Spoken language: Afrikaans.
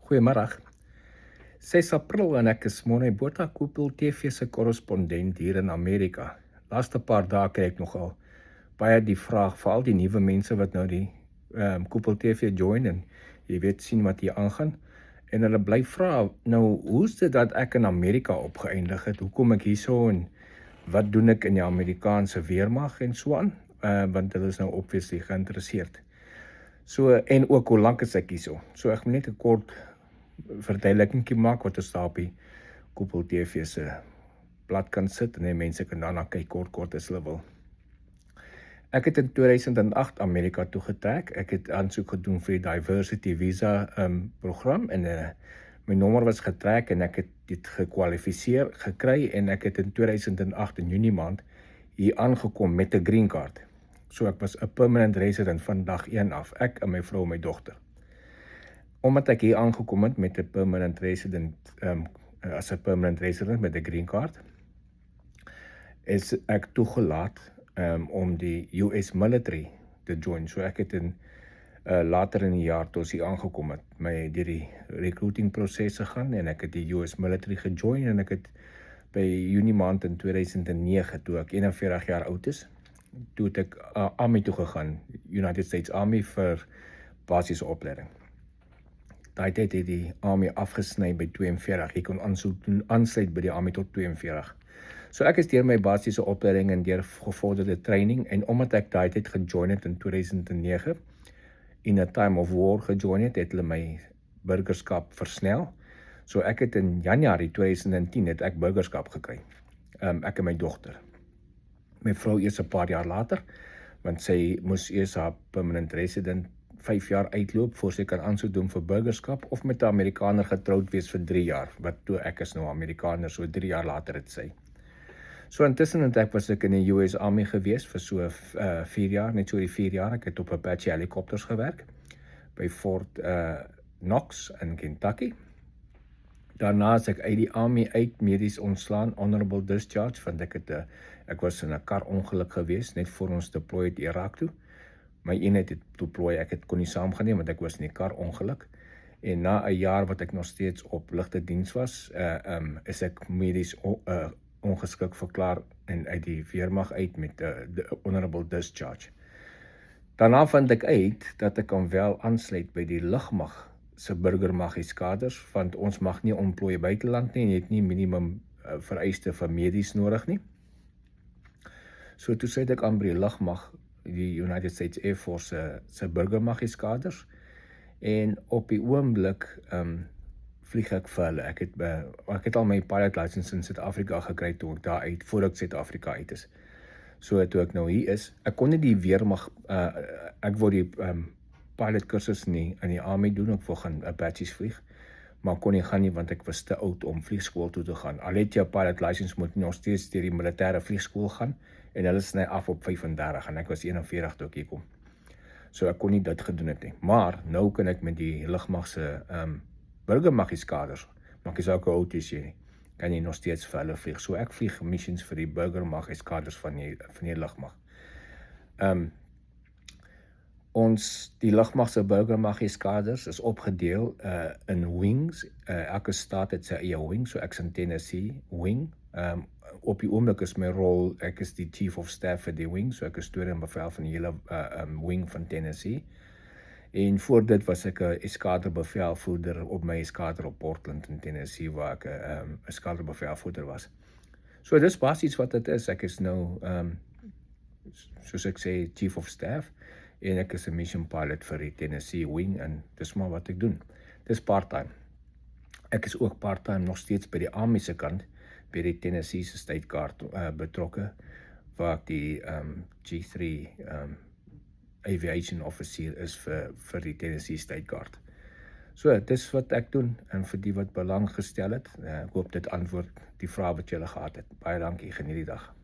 Goeiemiddag. 6 April en ek is Monay Botha, Koepel TV se korrespondent hier in Amerika. Laaste paar dae kry ek nogal baie die vraag, veral die nuwe mense wat nou die Koepel TV join en jy weet sien wat hier aangaan. En hulle bly vra, nou hoe's dit dat ek in Amerika opgeëindig het? Hoekom ek hierso en wat doen ek in die Amerikaanse weermag en so aan? Want hulle is nou obviously geïnteresseerd. So, en ook hoe lank is ek hierso? So ek moet net 'n kort verduideliking maak wat ons daar op die Koepel TV se blad kan sit en mense kan daarna kyk kort as hulle wil. Ek het in 2008 Amerika toe getrek. Ek het aansoek gedoen vir die Diversity Visa program en my nommer was getrek en ek het dit gekwalifiseer gekry en ek het in 2008 in Junie maand hier aangekom met 'n green card. So ek was 'n permanent resident van dag 1 af, ek en my vrou en my dogter. Omdat ek hier aangekom het met 'n permanent resident, as 'n permanent resident met 'n green card, is ek toegelaat om die US military te join. So ek het later in die jaar toe ons hier aangekom het, deur die recruiting proses gegaan en ek het die US military gejoin en ek het by Junie maand in 2009, toe ek 41 jaar oud is, toe het ek Army toe gegaan, United States Army vir basiese opleiding. Daai tyd het die Army afgesny by 42. Jy kon aansluit by die Army tot 42. So ek is deur my basiese opleiding en deur gevorderde training en omdat ek daai tyd gejoin het in 2009 in a time of war gejoin het hulle my burgerskap versnel. So ek het in Januarie 2010 het ek burgerskap gekry. Ek en my dogter. My vrou eers 'n paar jaar later, want sy moes eers haar permanent resident 5 jaar uitloop voor sy kan aansoek doen vir burgerskap of met 'n Amerikaner getroud wees vir 3 jaar, wat toe ek is nou Amerikaner, so 3 jaar later het sy. So intussen was ek in die US Army gewees vir so 4 jaar, net so die 4 jaar. Ek het op Apache helikopters gewerk by Fort Knox in Kentucky. Daarna is ek uit die Army uit medies ontslaan, honorable discharge, want ek was in 'n kar ongeluk gewees net voor ons deploy het Irak toe. My eenheid het deploy, ek kon nie saamgaan nie want ek was in die kar ongeluk. En na 'n jaar wat ek nog steeds op ligte diens was, is ek medies ongeskik verklaar en uit die weermag uit met the honorable discharge. Daarna vind ek uit dat ek kan wel aansluit by die lugmag se burgermaggieskaders, want ons mag nie ontplooi buiteland nie en jy het nie minimum vereiste vir medies nodig nie. So toe sê ek aan by die lugmag, die United States Air Force se burgermaggieskaders en op die oomblik vlieg ek vir hulle. Ek het al my pilot license in Suid-Afrika gekry toe ek daar uit, voor ek Suid-Afrika uit is. So toe ek nou hier is, ek kon nie die weermag, ek wou die pilot kursus in die Army doen, ek wou gaan Apaches vlieg, maar kon nie gaan nie want ek was te oud om vliegskool toe te gaan. Al het jy 'n pilot license, moet jy nog steeds deur die militêre vliegskool gaan en hulle sny af op 35 en ek was 41 toe ek hier kom. So ek kon nie dit gedoen het nie. Maar nou kan ek met die lugmag se burgermaggieskaders, maak jy saak hoe oud is jy nie, kan jy nog steeds vir hulle vlieg. So ek vlieg missions vir die burgermaggieskaders van die lugmag. Die lugmag se burgermaggieskaders is opgedeel in wings. Elke staat het sy eie wing, so ek is in Tennessee wing. Op die oomblik is my rol, ek is die chief of staff vir die wing, so ek is stoor en bevel van die hele wing van Tennessee. En voor dit was ek 'n eskaderbevelvoerder op my eskader op Portland in Tennessee, waar ek 'n eskaderbevelvoerder was. So dis basies wat dit is. Ek is nou, soos ek sê, chief of staff, en ek is 'n mission pilot vir die Tennessee wing, en dis maar wat ek doen. Dis part-time. Ek is ook part-time nog steeds by die Army se kant, by die Tennessee se State Guard betrokke, waar ek die G3 aviation officer is vir die Tennessee State Guard. So, dis wat ek doen, en vir die wat belang gestel het, ek hoop dit antwoord die vraag wat julle gehad het. Baie dankie, geniet die dag.